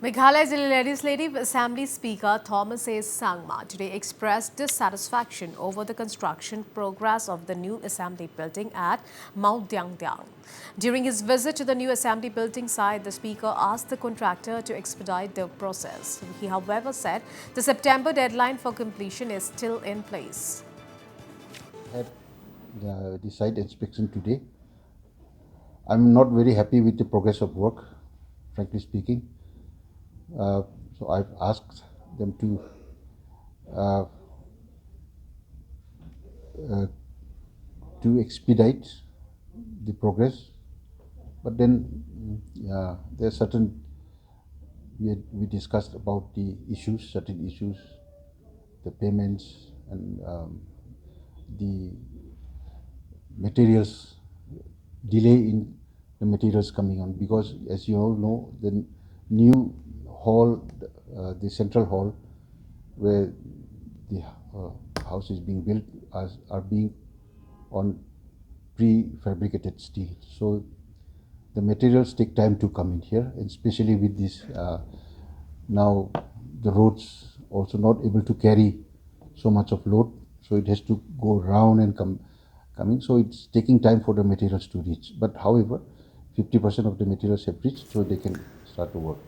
Meghalaya Legislative Assembly Speaker Thomas A. Sangma today expressed dissatisfaction over the construction progress of the new assembly building at Mawdiangdiang. During his visit to the new assembly building site, the speaker asked the contractor to expedite the process. He, however, said the September deadline for completion is still in place. Had the site inspection today. I'm not very happy with the progress of work, frankly speaking. So I've asked them to expedite the progress, but then there are certain we discussed about the issues, certain issues, the payments and the materials, delay in the materials coming on, because as you all know, the new hall, the central hall where the house is being built are being on prefabricated steel. So the materials take time to come in here, and especially with this now the roads also not able to carry so much of load, so it has to go round and coming, so it's taking time for the materials to reach. But however, 50% of the materials have reached, so they can start to work.